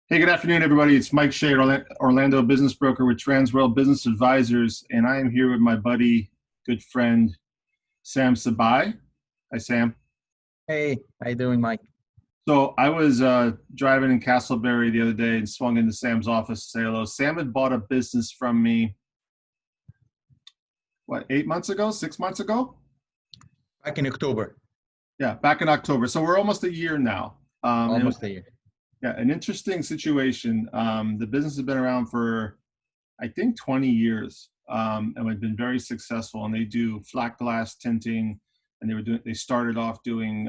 Hey, good afternoon, everybody. It's Mike Shea, Orlando business broker with Transworld Business Advisors, and I am here with my buddy, good friend, Sam Sibai. Hi, Sam. Hey, how you doing, Mike? So I was driving in Castleberry the other day and swung into Sam's office to say hello. Sam had bought a business from me, what, 8 months ago, 6 months ago? Back in October, Yeah, back in October. So we're almost a year now. almost a year. Yeah, an interesting situation. The business has been around for, I think, 20 years, and have been very successful. And they do flat glass tinting, and they started off doing,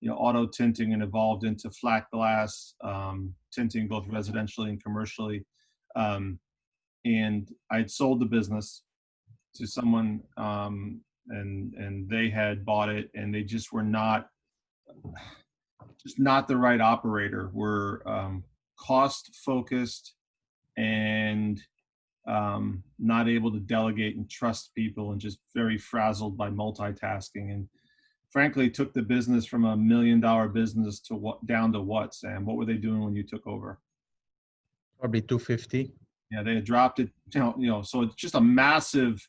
auto tinting, and evolved into flat glass tinting, both residentially and commercially. And I'd sold the business to someone, and they had bought it, and they just were not the right operator. We're cost focused and not able to delegate and trust people, and just very frazzled by multitasking. And frankly, took the business from $1 million business to down to what, Sam? What were they doing when you took over? Probably 250. Yeah, they had dropped it. So it's just a massive,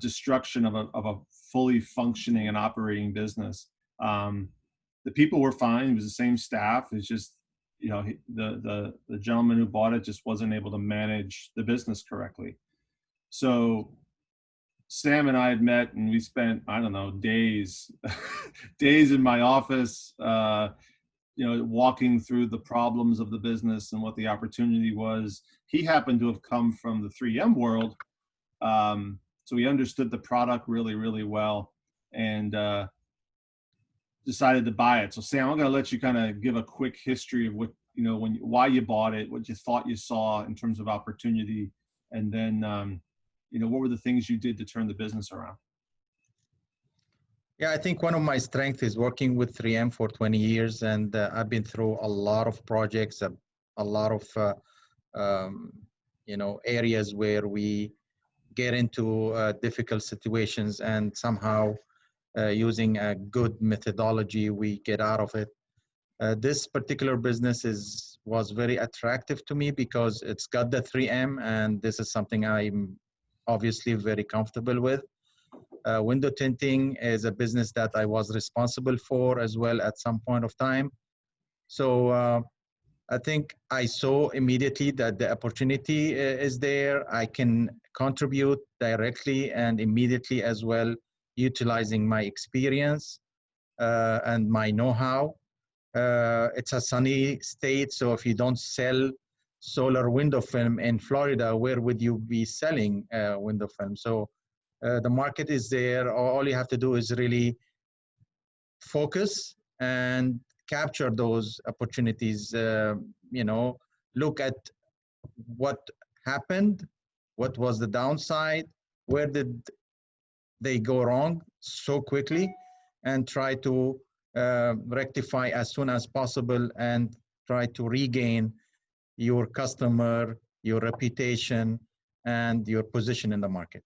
destruction of a fully functioning and operating business. The people were fine. It was the same staff. It's just, the gentleman who bought it just wasn't able to manage the business correctly. So Sam and I had met, and we spent, I don't know, days, days in my office, walking through the problems of the business and what the opportunity was. He happened to have come from the 3M world, so he understood the product really, really well, and decided to buy it. So Sam, I'm going to let you kind of give a quick history of what, why you bought it, what you thought you saw in terms of opportunity, and then, what were the things you did to turn the business around? Yeah, I think one of my strengths is working with 3M for 20 years, and I've been through a lot of projects, a lot of, areas where we get into difficult situations, and somehow using a good methodology, we get out of it. This particular business was very attractive to me because it's got the 3M, and this is something I'm obviously very comfortable with. Window tinting is a business that I was responsible for as well at some point of time. So I think I saw immediately that the opportunity is there. I can contribute directly and immediately as well, utilizing my experience and my know-how. It's a sunny state, so if you don't sell solar window film in Florida, where would you be selling window film? So the market is there. All you have to do is really focus and capture those opportunities. Look at what happened, what was the downside, where did they go wrong so quickly, and try to rectify as soon as possible, and try to regain your customer, your reputation, and your position in the market.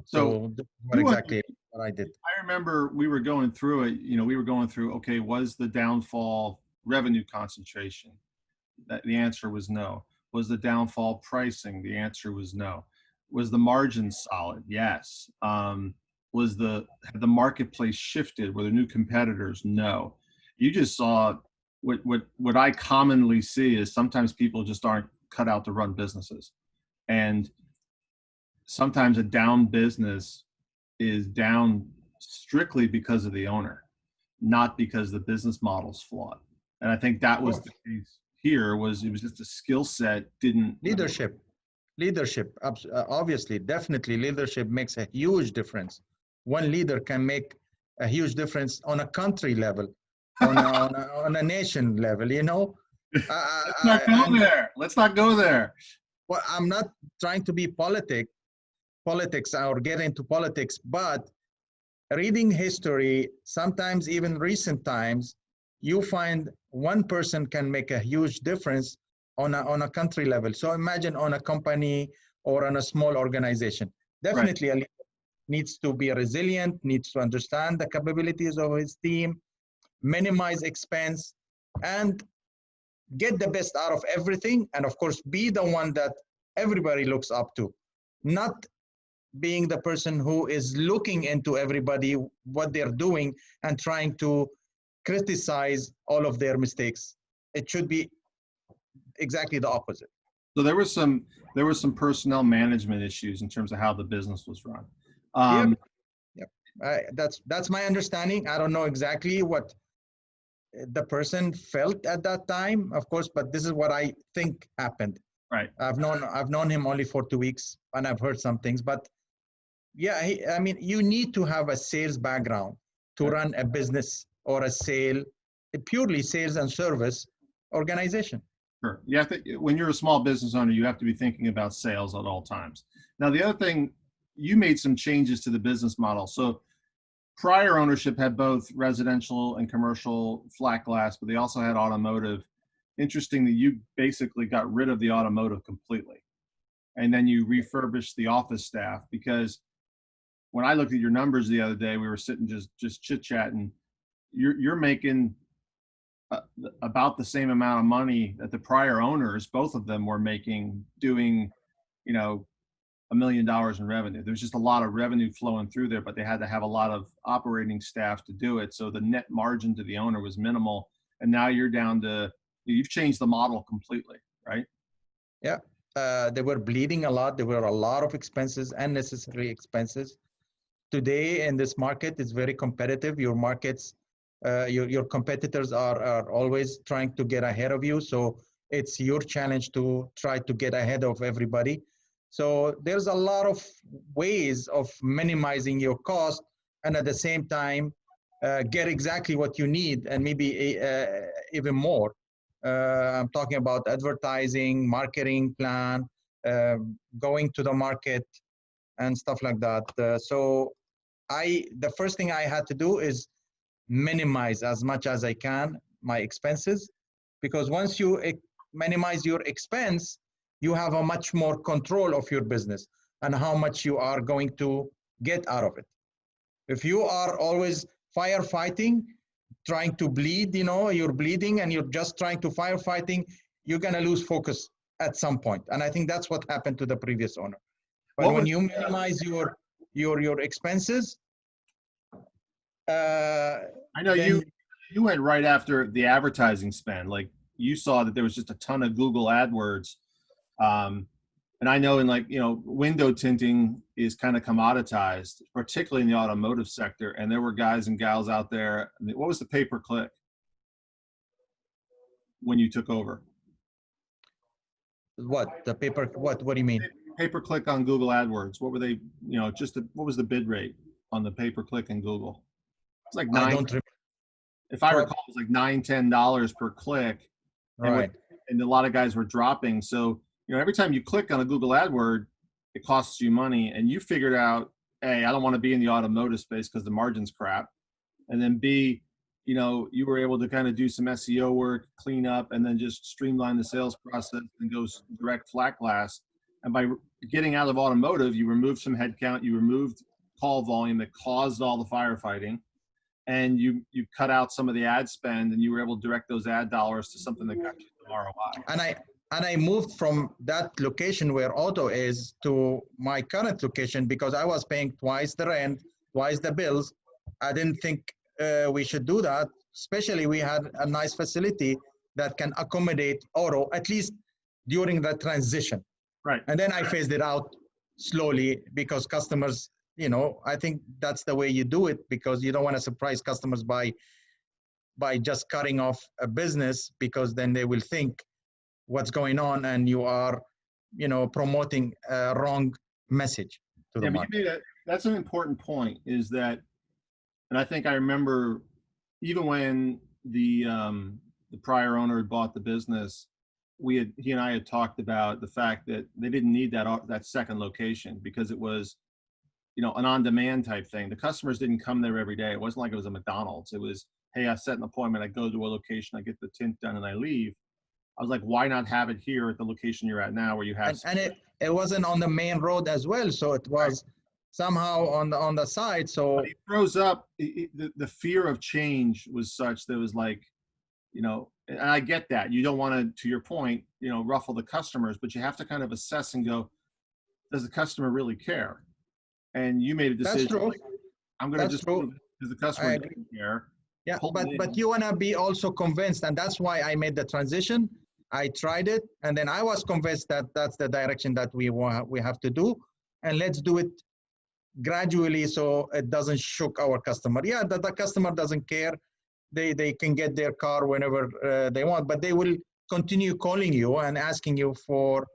So that's exactly what I did. I remember we were going through it. We were going through, okay, was the downfall revenue concentration? The answer was no. Was the downfall pricing? The answer was no. Was the margin solid? Yes. Had the marketplace shifted? Were there new competitors? No. You just saw what I commonly see is sometimes people just aren't cut out to run businesses, and sometimes a down business is down strictly because of the owner, not because the business model's flawed. And I think that was the case here. It was just a skill set didn't. Leadership, obviously, definitely leadership makes a huge difference. One leader can make a huge difference on a country level, on a nation level, Let's not go there. Let's not go there. Well, I'm not trying to be politics or get into politics, but reading history, sometimes even recent times, you find one person can make a huge difference on a country level. So imagine on a company or on a small organization. Definitely right. A leader needs to be resilient, needs to understand the capabilities of his team, minimize expense, and get the best out of everything, and of course, be the one that everybody looks up to, not being the person who is looking into everybody, what they're doing, and trying to criticize all of their mistakes. It should be exactly the opposite. So there was some personnel management issues in terms of how the business was run. Yep. That's my understanding. I don't know exactly what the person felt at that time, of course, but this is what I think happened. Right. I've known him only for 2 weeks, and I've heard some things, but yeah, I mean, you need to have a sales background to Right. run a business or a purely sales and service organization. Sure. You have to, when you're a small business owner, you have to be thinking about sales at all times. Now, the other thing, you made some changes to the business model. So prior ownership had both residential and commercial flat glass, but they also had automotive. Interesting that you basically got rid of the automotive completely. And then you refurbished the office staff, because when I looked at your numbers the other day, we were sitting just chit-chatting. You're making about the same amount of money that the prior owners, both of them, were making doing, $1 million in revenue. There's just a lot of revenue flowing through there, but they had to have a lot of operating staff to do it. So the net margin to the owner was minimal. And now you're down to, you've changed the model completely, right? Yeah. They were bleeding a lot. There were a lot of expenses, unnecessary expenses. Today in this market, it's very competitive. Your markets, your competitors are always trying to get ahead of you. So it's your challenge to try to get ahead of everybody. So there's a lot of ways of minimizing your cost, and at the same time, get exactly what you need, and maybe even more. I'm talking about advertising, marketing plan, going to the market, and stuff like that. So the first thing I had to do is minimize as much as I can my expenses, because once you minimize your expense, you have a much more control of your business and how much you are going to get out of it. If you are always firefighting, trying to bleed, you're bleeding and you're just trying to firefighting, you're going to lose focus at some point. And I think that's what happened to the previous owner. But when you minimize your expenses, I know you went right after the advertising spend. Like, you saw that there was just a ton of Google AdWords. And I know window tinting is kind of commoditized, particularly in the automotive sector. And there were guys and gals out there. What was the pay-per-click when you took over? What do you mean? Pay-per-click on Google AdWords. What were they, what was the bid rate on the pay-per-click in Google? It's like if I recall, it was like $9-10 per click. Right. And a lot of guys were dropping. So, every time you click on a Google AdWord, it costs you money. And you figured out, A, I don't want to be in the automotive space because the margin's crap. And then B, you were able to kind of do some SEO work, clean up, and then just streamline the sales process and go direct flat glass. And by getting out of automotive, you removed some headcount, you removed call volume that caused all the firefighting, and you cut out some of the ad spend, and you were able to direct those ad dollars to something that got you the ROI. And I moved from that location where auto is to my current location because I was paying twice the rent, twice the bills. I didn't think we should do that. Especially we had a nice facility that can accommodate auto, at least during the transition. Right. And then I phased it out slowly because customers, I think that's the way you do it, because you don't want to surprise customers by just cutting off a business, because then they will think what's going on and you are, promoting a wrong message to the market. That's an important point, is that, and I think I remember even when the prior owner bought the business, he and I had talked about the fact that they didn't need that second location because it was, an on-demand type thing. The customers didn't come there every day. It wasn't like it was a McDonald's. It was, hey, I set an appointment, I go to a location, I get the tint done, and I leave. I was like, why not have it here at the location you're at now, where you have? And it wasn't on the main road as well, so it was somehow on the side. So but it throws up the fear of change was such that it was like, And I get that. You don't want to your point, ruffle the customers, but you have to kind of assess and go, does the customer really care? And you made a That's decision, true. like, I'm going to That's just true. do it because the I customer agree. doesn't care. Yeah, Pull it but in. you wanna be also convinced, and that's why I made the transition. I tried it, and then I was convinced that that's the direction that we have to do, and let's do it gradually so it doesn't shock our customer. Yeah, the customer doesn't care. They can get their car whenever they want, but they will continue calling you and asking you for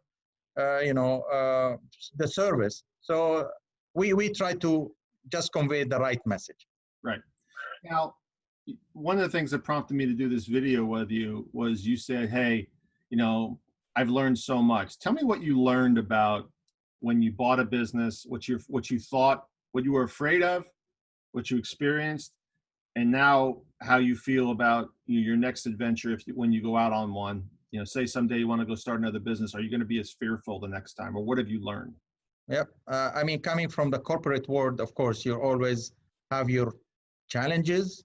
the service. So we try to just convey the right message. Right. Now, one of the things that prompted me to do this video with you was you said, hey, I've learned so much. Tell me what you learned about when you bought a business, what you thought, what you were afraid of, what you experienced, and now how you feel about your next adventure when you go out on one. Say someday you want to go start another business. Are you going to be as fearful the next time, or what have you learned? Yep. I mean, coming from the corporate world, of course, you always have your challenges.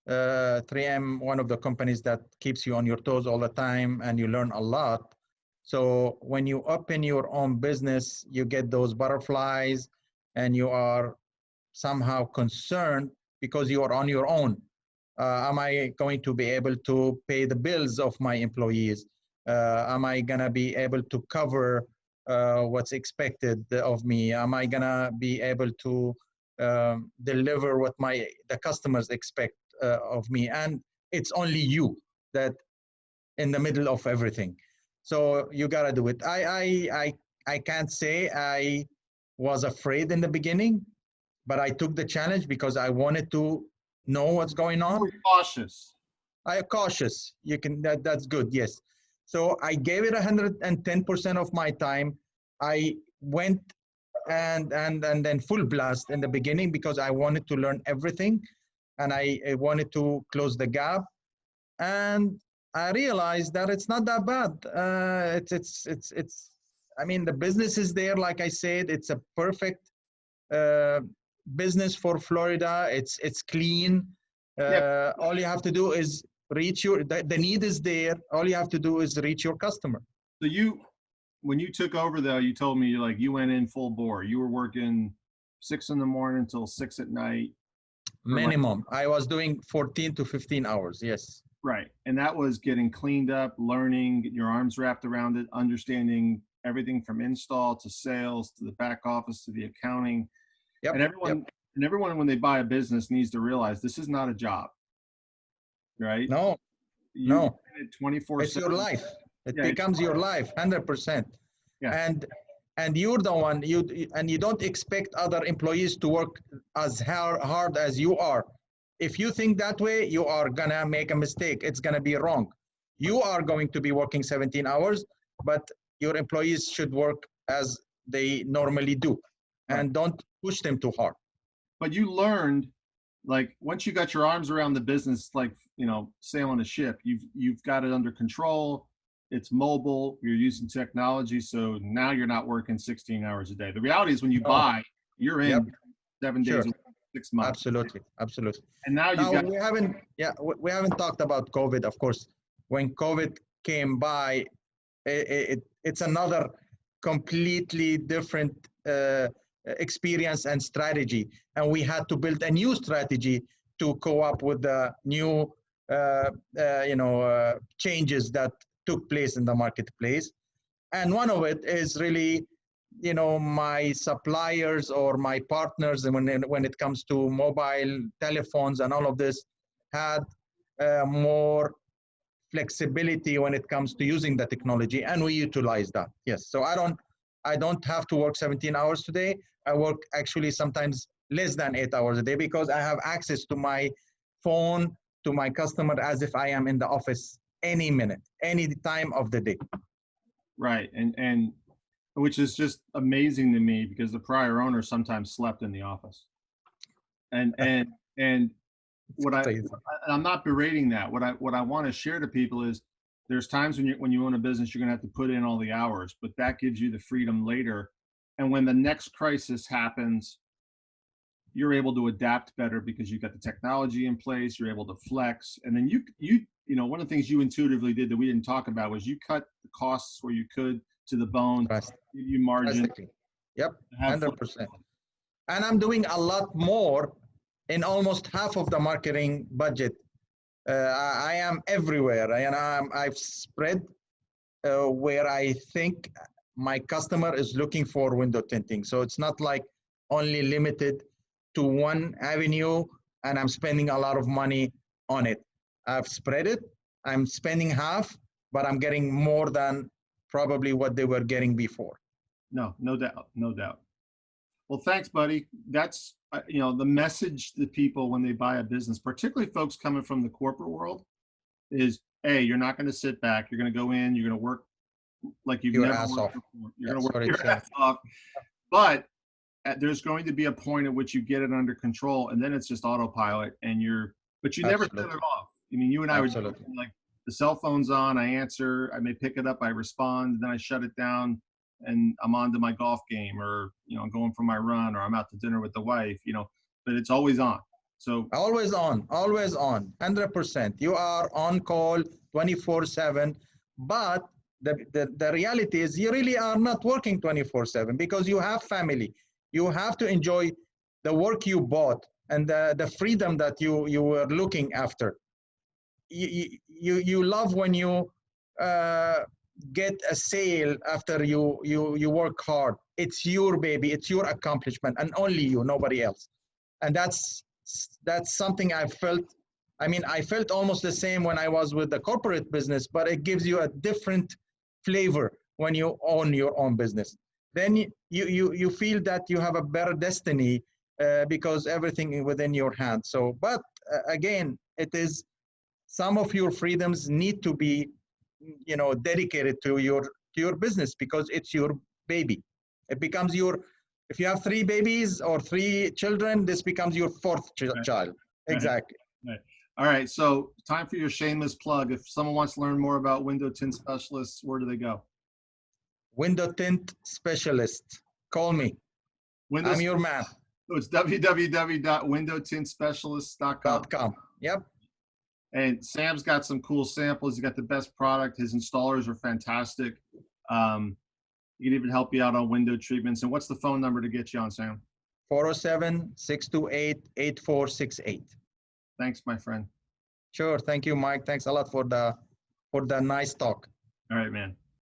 3M, one of the companies that keeps you on your toes all the time, and you learn a lot. So when you open your own business, you get those butterflies, and you are somehow concerned because you are on your own. Am I going to be able to pay the bills of my employees? Am I gonna be able to cover what's expected of me? Am I gonna be able to deliver what the customers expect of me? And it's only you that in the middle of everything. So you gotta do it. I can't say I was afraid in the beginning, but I took the challenge because I wanted to know what's going You on. were cautious. I am cautious. You can that's good. Yes. So I gave it 110% of my time. I went and then full blast in the beginning because I wanted to learn everything, and I wanted to close the gap. And I realized that it's not that bad. It's. I mean, the business is there. Like I said, it's a perfect uh, business for Florida. It's clean. Yeah. All you have to do is reach the need is there. All you have to do is reach your customer. So when you took over though, you told me you went in full bore. You were working 6 in the morning until 6 at night. Minimum. I was doing 14 to 15 hours. Yes. Right. And that was getting cleaned up, learning, getting your arms wrapped around it, understanding everything from install to sales to the back office to the accounting. Yep. And everyone when they buy a business needs to realize this is not a job. Right? No. You No. 24/7. It's your life. It Yeah, becomes your life, 100%. yeah. And you're the one you don't expect other employees to work as hard as you are. If you think that way, you are gonna make a mistake. It's gonna be wrong. You are going to be working 17 hours, but your employees should work as they normally do, Right. and don't push them too hard. But you learned, once you got your arms around the business, sailing a ship, you've got it under control. It's mobile. You're using technology, so now you're not working 16 hours a day. The reality is, when you buy, you're in Yep. 7 days, Sure. a week, 6 months. Absolutely. And now you've Now got. we haven't talked about COVID, of course. When COVID came by, it's another completely different experience and strategy, and we had to build a new strategy to co up with the new changes that took place in the marketplace. And one of it is really, my suppliers or my partners, and when it comes to mobile telephones and all of this, had more flexibility when it comes to using the technology, and we utilize that. Yes. So I don't have to work 17 hours today. I work actually sometimes less than 8 hours a day because I have access to my phone, to my customer, as if I am in the office any minute, any time of the day. Right. And which is just amazing to me because the prior owner sometimes slept in the office. And what I'm not berating that. What I want to share to people is there's times when you own a business, you're going to have to put in all the hours, but that gives you the freedom later. And when the next crisis happens, you're able to adapt better because you got the technology in place. You're able to flex, and then you know, one of the things you intuitively did that we didn't talk about was you cut the costs where you could to the bone, give you margin, Drastically. Yep, have 100%. And I'm doing a lot more in almost half of the marketing budget. I am everywhere, and I've spread where I think my customer is looking for window tinting. So it's not like only limited to one avenue and I'm spending a lot of money on it. I've spread it. I'm spending half, but I'm getting more than probably what they were getting before. No doubt, no doubt. Well, thanks, buddy. That's you know, the message to people when they buy a business, particularly folks coming from the corporate world, is A, you're not going to sit back. You're going to go in. You're going to work like you've Your never ass worked off. before. You're going That's to what work it's your ass off. But there's going to be a point at which you get it under control, and then it's just autopilot, and but you never shut it off. I mean, you and I would like, the cell phone's on, I answer, I may pick it up, I respond, then I shut it down, and I'm on to my golf game, or, you know, I'm going for my run, or I'm out to dinner with the wife, you know, but it's always on. So always on, 100%. You are on call 24/7, but the reality is you really are not working 24/7 because you have family. You have to enjoy the work you bought and the freedom that you were looking after. You love when you get a sale after you work hard. It's your baby, it's your accomplishment, and only you, nobody else. And that's something I felt. I mean, I felt almost the same when I was with the corporate business, but it gives you a different flavor when you own your own business. Then you feel that you have a better destiny because everything is within your hands. So, but again, it is some of your freedoms need to be, you know, dedicated to your business because it's your baby. It becomes your, if you have 3 babies or 3 children, this becomes your 4th child. Exactly. Right. All right. So time for your shameless plug. If someone wants to learn more about Window Tint Specialists, where do they go? Window Tint Specialists. Call me. I'm your man. So it's www.windowtintspecialists.com. Yep. And Sam's got some cool samples. He's got the best product. His installers are fantastic. He can even help you out on window treatments. And what's the phone number to get you on, Sam? 407-628-8468. Thanks, my friend. Sure. Thank you, Mike. Thanks a lot for the nice talk. All right, man.